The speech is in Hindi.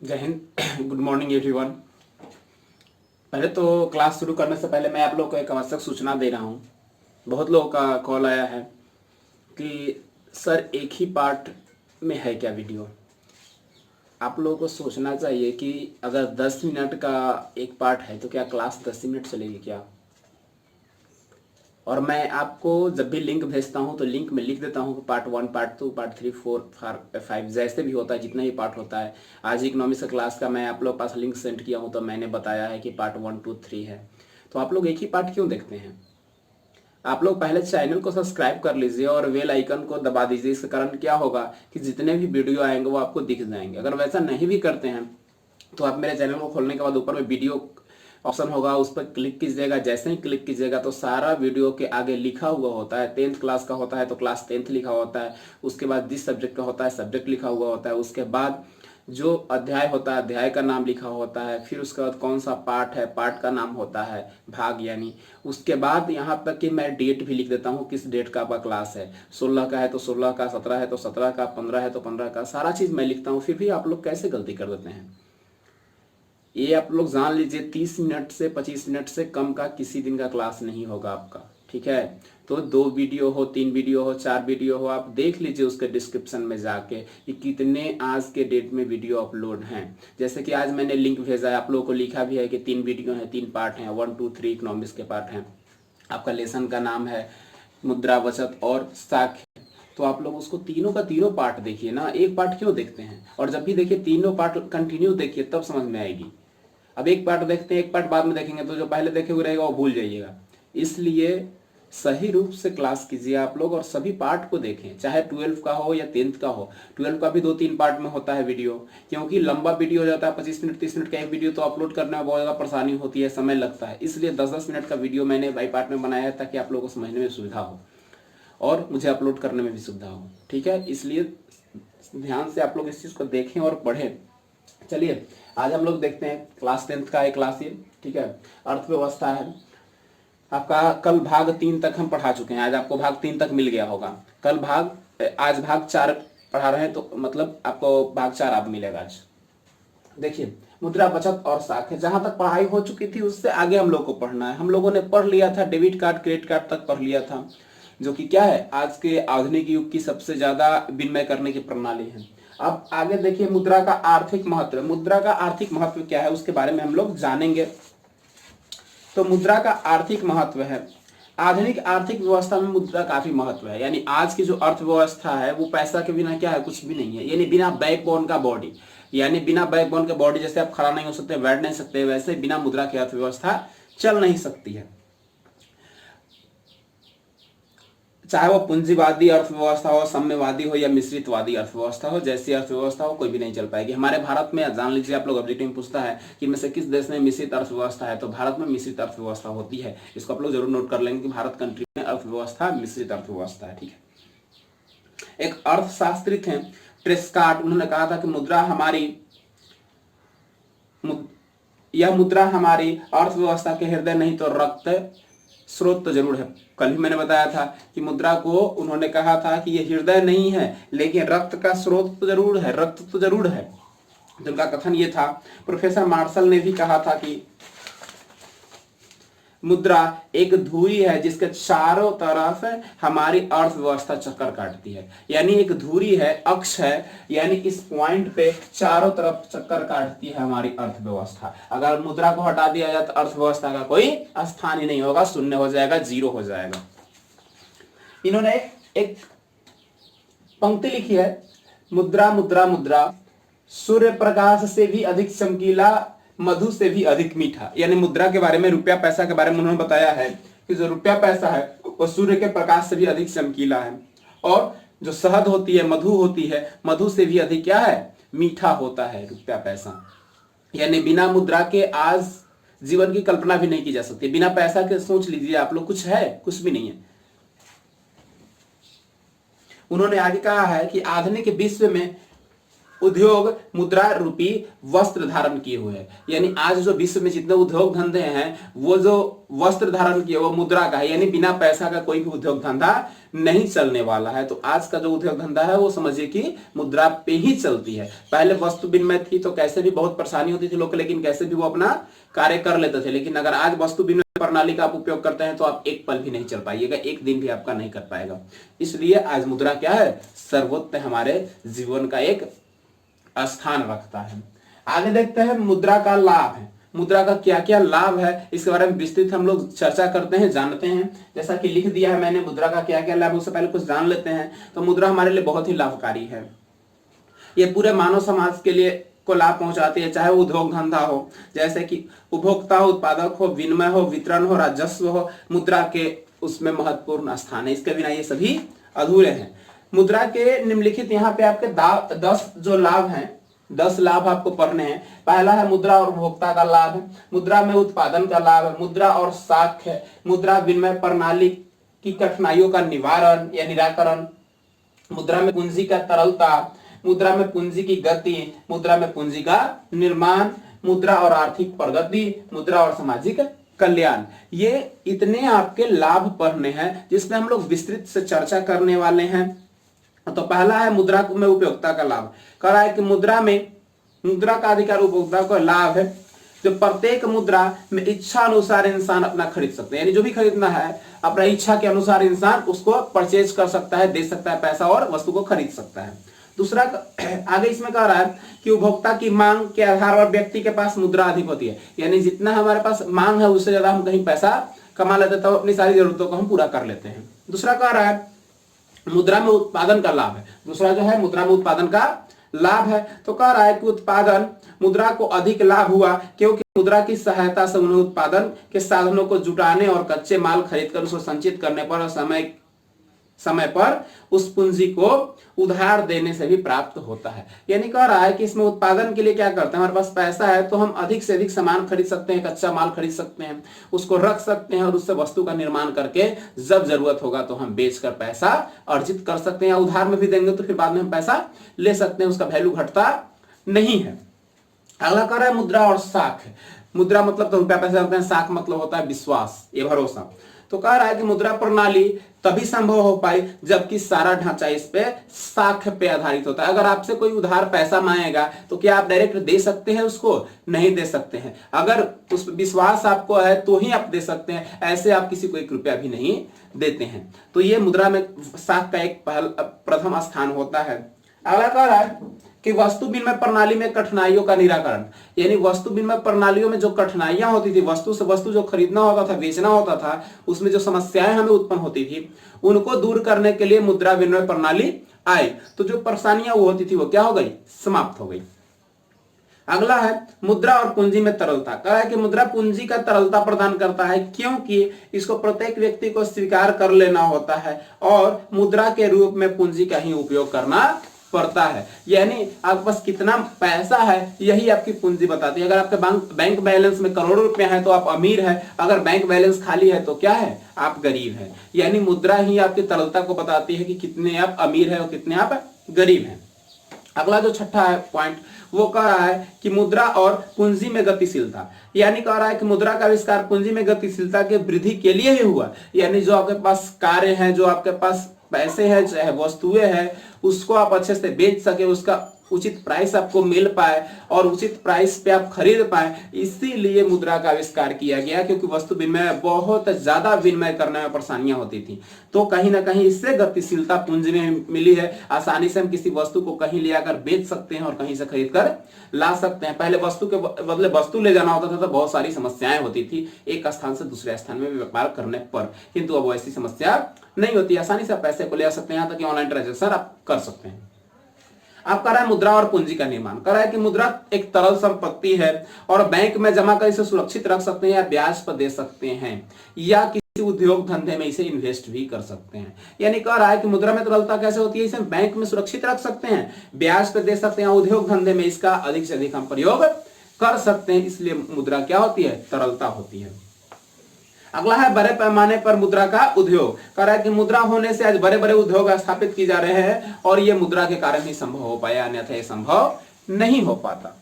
जय हिंद। Good morning everyone. पहले तो क्लास शुरू करने से पहले मैं आप लोगों को एक आवश्यक सूचना दे रहा हूँ। बहुत लोगों का कॉल आया है कि सर एक ही पार्ट में है क्या वीडियो। आप लोगों को सोचना चाहिए कि अगर 10 मिनट का एक पार्ट है तो क्या क्लास 10 मिनट चलेगी क्या। और मैं आपको जब भी लिंक भेजता हूँ तो लिंक में लिख देता हूँ कि पार्ट 1, पार्ट 2, पार्ट 3, 4, 5 जैसे भी होता है, जितना ही पार्ट होता है। आज इकोनॉमिक्स क्लास का मैं आप लोग पास लिंक सेंड किया हूँ तो मैंने बताया है कि पार्ट 1, 2, 3 है। तो आप लोग एक ही पार्ट क्यों देखते हैं। आप लोग पहले चैनल को सब्सक्राइब कर लीजिए और बेल आइकन को दबा दीजिए। इसके कारण क्या होगा कि जितने भी वीडियो आएंगे वो आपको दिख जाएंगे। अगर वैसा नहीं भी करते हैं तो आप मेरे चैनल को खोलने के बाद ऊपर में वीडियो ऑप्शन होगा, उस पर क्लिक कीजिएगा। जैसे ही क्लिक कीजिएगा तो सारा वीडियो के आगे लिखा हुआ होता है। 10th क्लास का होता है तो क्लास 10th लिखा होता है। उसके बाद जिस सब्जेक्ट का होता है सब्जेक्ट लिखा हुआ होता है। उसके बाद जो अध्याय होता है अध्याय का नाम लिखा होता है। फिर उसके बाद कौन सा पार्ट है पार्ट का नाम होता है, भाग यानी। उसके बाद यहाँ तक कि मैं डेट भी लिख देता हूँ, किस डेट का आपका क्लास है। 16 का है तो 16 का, 17 है तो 17 का, 15 है तो 15 का, सारा चीज़ मैं लिखता हूँ। फिर भी आप लोग कैसे गलती कर देते हैं। ये आप लोग जान लीजिए 30 मिनट से 25 मिनट से कम का किसी दिन का क्लास नहीं होगा आपका, ठीक है। तो 2 वीडियो हो, 3 वीडियो हो, 4 वीडियो हो, आप देख लीजिए उसके डिस्क्रिप्शन में जाके कि कितने आज के डेट में वीडियो अपलोड हैं। जैसे कि आज मैंने लिंक भेजा है, आप लोगों को लिखा भी है कि 3 वीडियो हैं, 3 पार्ट हैं, 1, 2, 3 इकोनॉमिक्स के पार्ट हैं। आपका लेसन का नाम है मुद्रा, बचत और साख। तो आप लोग उसको तीनों का तीनों पार्ट देखिए ना, एक पार्ट क्यों देखते हैं। और जब भी देखिए तीनों पार्ट कंटिन्यू देखिए तब समझ में आएगी। अब एक पार्ट देखते हैं, एक पार्ट बाद में देखेंगे तो जो पहले देखे हुए रहेगा वो भूल जाइएगा। इसलिए सही रूप से क्लास कीजिए आप लोग और सभी पार्ट को देखें, चाहे 12 का हो या 10th का हो। 12 का भी 2-3 पार्ट में होता है वीडियो, क्योंकि लंबा वीडियो हो जाता है। 25 मिनट 30 मिनट का एक वीडियो तो अपलोड करने में बहुत ज़्यादा परेशानी होती है, समय लगता है। इसलिए 10-10 मिनट का वीडियो मैंने बाई पार्ट में बनाया है ताकि आप लोगों को समझने में सुविधा हो और मुझे अपलोड करने में भी सुविधा हो, ठीक है। इसलिए ध्यान से आप लोग इस चीज़ को देखें और पढ़ें। चलिए आज हम लोग देखते हैं क्लास 10th का एक क्लास ये, ठीक है। अर्थव्यवस्था है आपका। कल भाग 3 तक हम पढ़ा चुके हैं, आज आपको भाग 3 तक मिल गया होगा। कल आज भाग 4 पढ़ा रहे हैं तो मतलब आपको भाग 4 आप मिलेगा आज। देखिए मुद्रा, बचत और साख है। जहां तक पढ़ाई हो चुकी थी उससे आगे हम लोग को पढ़ना है। हम लोगों ने पढ़ लिया था डेबिट कार्ड क्रेडिट कार्ड तक पढ़ लिया था, जो कि क्या है आज के आधुनिक युग की सबसे ज्यादा विनिमय करने की प्रणाली है। अब आगे देखिए मुद्रा का आर्थिक महत्व। मुद्रा का आर्थिक महत्व क्या है उसके बारे में हम लोग जानेंगे। तो मुद्रा का आर्थिक महत्व है, आधुनिक आर्थिक व्यवस्था में मुद्रा काफी महत्व है। यानी आज की जो अर्थव्यवस्था है वो पैसा के बिना क्या है, कुछ भी नहीं है। यानी बिना बैकबोन का बॉडी, यानी बिना बैकबोन के बॉडी, जैसे आप खड़ा नहीं हो सकते, बैठ नहीं सकते, वैसे बिना मुद्रा की अर्थव्यवस्था चल नहीं सकती है। चाहे वो पूंजीवादी अर्थव्यवस्था हो, साम्यवादी हो या मिश्रितवादी अर्थव्यवस्था हो, जैसी अर्थव्यवस्था हो कोई भी नहीं चल पाएगी। हमारे भारत में जान लीजिए आप लोग, ऑब्जेक्टिव में पूछता है कि इनमें से किस देश में मिश्रित अर्थव्यवस्था है, तो भारत में मिश्रित अर्थव्यवस्था होती है। इसको आप लोग जरूर नोट कर लेंगे कि भारत कंट्री में अर्थव्यवस्था मिश्रित अर्थव्यवस्था है, ठीक है। एक अर्थशास्त्री थे ट्रेस्कार्ट, उन्होंने कहा था कि यह मुद्रा हमारी अर्थव्यवस्था के हृदय नहीं तो रक्त स्रोत तो जरूर है। कल ही मैंने बताया था कि मुद्रा को उन्होंने कहा था कि यह हृदय नहीं है लेकिन रक्त का स्रोत तो जरूर है, रक्त तो जरूर है। तो उनका कथन ये था। प्रोफेसर मार्शल ने भी कहा था कि मुद्रा एक धुरी है जिसके चारों तरफ हमारी अर्थव्यवस्था चक्कर काटती है। यानी एक धुरी है, अक्ष है, यानी इस पॉइंट पे चारों तरफ चक्कर काटती है हमारी अर्थव्यवस्था। अगर मुद्रा को हटा दिया जाए तो अर्थव्यवस्था का कोई स्थान ही नहीं होगा, शून्य हो जाएगा, जीरो हो जाएगा। इन्होंने एक पंक्ति लिखी है, मुद्रा मुद्रा मुद्रा सूर्य प्रकाश से भी अधिक चमकीला, मधु से भी अधिक मीठा। यानी मुद्रा के बारे में, रुपया पैसा के बारे में उन्होंने बताया है कि जो रुपया पैसा है वो सूर्य के प्रकाश से भी अधिक चमकीला है, और जो शहद होती है, मधु होती है, मधु से भी अधिक क्या है, मीठा होता है रुपया पैसा। यानी बिना मुद्रा के आज जीवन की कल्पना भी नहीं की जा सकती। बिना पैसा के सोच लीजिए आप लोग, कुछ है, कुछ भी नहीं है। उन्होंने आगे कहा है कि आधुनिक विश्व में उद्योग मुद्रा रूपी वस्त्र धारण किए हुए हैं। यानी आज जो विश्व में जितने उद्योग धंधे हैं वो जो वस्त्र धारण किए वो मुद्रा का है, यानी बिना पैसा का कोई भी उद्योग धंधा नहीं चलने वाला है। तो आज का जो उद्योग धंधा है वो समझिए कि मुद्रा पे ही चलती है। पहले वस्तु विनिमय थी तो कैसे भी बहुत परेशानी होती थी लोग, लेकिन कैसे भी वो अपना कार्य कर लेते थे। लेकिन अगर आज वस्तु विनिमय प्रणाली का आप उपयोग करते हैं तो आप एक पल भी नहीं चल पाइएगा, एक दिन भी आपका नहीं कर पाएगा। इसलिए आज मुद्रा क्या है, सर्वोत्तम हमारे जीवन का एक स्थान रखता है। आगे देखते हैं मुद्रा का लाभ है। मुद्रा का क्या क्या लाभ है इसके बारे में विस्तृत हम लोग चर्चा करते हैं, जानते हैं। जैसा कि लिख दिया है मैंने मुद्रा का क्या क्या लाभ, उससे पहले कुछ जान लेते हैं। तो मुद्रा हमारे लिए बहुत ही लाभकारी है। ये पूरे मानव समाज के लिए को लाभ पहुंचाती है, चाहे वो उद्योग धंधा हो, जैसे कि उपभोक्ता हो, उत्पादक हो, विनिमय हो, वितरण हो, राजस्व हो, मुद्रा के उसमें महत्वपूर्ण स्थान है। इसके बिना ये सभी अधूरे हैं। मुद्रा के निम्नलिखित यहाँ पे आपके 10 जो लाभ हैं, 10 लाभ आपको पढ़ने हैं। पहला है मुद्रा और उपभोक्ता का लाभ है, मुद्रा में उत्पादन का लाभ है, मुद्रा और साख है, मुद्रा विनिमय प्रणाली की कठिनाइयों का निवारण या निराकरण, मुद्रा में पूंजी का तरलता, मुद्रा में पूंजी की गति, मुद्रा में पूंजी का निर्माण, मुद्रा और आर्थिक प्रगति, मुद्रा और सामाजिक कल्याण। ये इतने आपके लाभ पढ़ने हैं जिसमें हम लोग विस्तृत से चर्चा करने वाले हैं। तो पहला है मुद्रा में उपयोगिता का लाभ। कह रहा है कि मुद्रा का अधिकार उपभोक्ता को लाभ है, जो प्रत्येक मुद्रा में इच्छा अनुसार इंसान अपना खरीद सकते हैं। यानी जो भी खरीदना है अपना इच्छा के अनुसार इंसान उसको परचेज कर सकता है, दे सकता है पैसा और वस्तु को खरीद सकता है। दूसरा आगे इसमें कह रहा है कि उपभोक्ता की मांग के आधार पर व्यक्ति के पास मुद्रा अधिक होती है। यानी जितना हमारे पास मांग है उससे ज्यादा हम कहीं पैसा कमा लेते हैं तो अपनी सारी जरूरतों को हम पूरा कर लेते हैं। दूसरा कह रहा है मुद्रा में उत्पादन का लाभ है। दूसरा जो है मुद्रा में उत्पादन का लाभ है। तो कह रहा है कि उत्पादन मुद्रा को अधिक लाभ हुआ क्योंकि मुद्रा की सहायता से उन्हें उत्पादन के साधनों को जुटाने और कच्चे माल खरीदकर उसको संचित करने पर समय पर उस पूंजी को उधार देने से भी प्राप्त होता है। यानी कह रहा है कि इसमें उत्पादन के लिए क्या करते हैं, हमारे पास पैसा है तो हम अधिक से अधिक सामान खरीद सकते हैं, कच्चा माल खरीद सकते हैं, उसको रख सकते हैं और उससे वस्तु का निर्माण करके जब जरूरत होगा तो हम बेचकर पैसा अर्जित कर सकते हैं। या उधार में भी देंगे तो फिर बाद में हम पैसा ले सकते हैं, उसका वैल्यू घटता नहीं है। अगला कह रहा है मुद्रा और साख। मुद्रा मतलब तो रुपया पैसा जानते हैं, साख मतलब होता है विश्वास, ये भरोसा। तो कह रहा है कि मुद्रा प्रणाली तभी संभव हो पाई जबकि सारा ढांचा इस पे साख पे आधारित होता है। अगर आपसे कोई उधार पैसा मांगेगा तो क्या आप डायरेक्ट दे सकते हैं उसको? नहीं दे सकते हैं। अगर उस विश्वास आपको है तो ही आप दे सकते हैं, ऐसे आप किसी को 1 रुपया भी नहीं देते हैं। तो ये मुद्रा में साख का एक प्रथम स्थान होता है। अगला कह रहा है कि वस्तु विनिमय प्रणाली में कठिनाइयों का निराकरण। यानी वस्तु विनिमय प्रणालियों में जो कठिनाइयां होती थी, वस्तु से वस्तु जो खरीदना होता था, बेचना होता था, उसमें जो समस्याएं हमें उत्पन्न होती थी उनको दूर करने के लिए मुद्रा विनिमय प्रणाली आई। तो जो परेशानियां वो होती थी वो क्या हो गई? समाप्त हो गई। अगला है मुद्रा और पूंजी में तरलता। कहा है कि मुद्रा पूंजी का तरलता प्रदान करता है क्योंकि इसको प्रत्येक व्यक्ति को स्वीकार कर लेना होता है और मुद्रा के रूप में पूंजी का ही उपयोग करना पड़ता है। यानी आपके पास कितना पैसा है यही आपकी पूंजी बताती है। अगर आपके बैंक बैलेंस में करोड़ों रुपया है तो आप अमीर है, अगर बैंक बैलेंस खाली है तो क्या है? आप गरीब है। यानी मुद्रा ही आपकी तरलता को बताती है कि कितने आप अमीर है और कितने आप गरीब हैं। अगला जो छठा है पॉइंट वो कह रहा है कि मुद्रा और पूंजी में गतिशीलता। यानी कह रहा है कि मुद्रा का आविष्कार पूंजी में गतिशीलता के वृद्धि के लिए ही हुआ। यानी जो आपके पास कार्य है, जो आपके पास पैसे हैं, चाहे वस्तुएं हैं, उसको आप अच्छे से बेच सके, उसका उचित प्राइस आपको मिल पाए और उचित प्राइस पे आप खरीद पाए, इसीलिए मुद्रा का आविष्कार किया गया। क्योंकि वस्तु विनिमय बहुत ज्यादा विनिमय करने में परेशानियां होती थी, तो कहीं ना कहीं इससे गतिशीलता पूंजी में मिली है। आसानी से हम किसी वस्तु को कहीं ले आकर बेच सकते हैं और कहीं से खरीद कर ला सकते हैं। पहले वस्तु के बदले वस्तु ले जाना होता था तो बहुत सारी समस्याएं होती थी एक स्थान से दूसरे स्थान में व्यापार करने पर, किंतु अब ऐसी समस्या नहीं होती। आसानी से आप पैसे को ले आ सकते हैं, यहाँ तक कि ऑनलाइन ट्रांजैक्शन आप कर सकते हैं। आप कह रहा है मुद्रा और पूंजी का निर्माण। कह रहा है कि मुद्रा एक तरल संपत्ति है और बैंक में जमा कर इसे सुरक्षित रख सकते हैं या ब्याज पर दे सकते हैं या किसी उद्योग धंधे में इसे इन्वेस्ट भी कर सकते हैं। यानी कह रहा है कि मुद्रा में तरलता कैसे होती है? इसे बैंक में सुरक्षित रख सकते हैं, ब्याज पर दे सकते हैं, उद्योग धंधे में इसका अधिक से अधिक हम प्रयोग कर सकते हैं। इसलिए मुद्रा क्या होती है? तरलता होती है। अगला है बड़े पैमाने पर मुद्रा का उद्योग। कह रहा है कि मुद्रा होने से आज बड़े बड़े उद्योग स्थापित किए जा रहे हैं और ये मुद्रा के कारण ही संभव हो पाया, अन्यथा ये संभव नहीं हो पाता।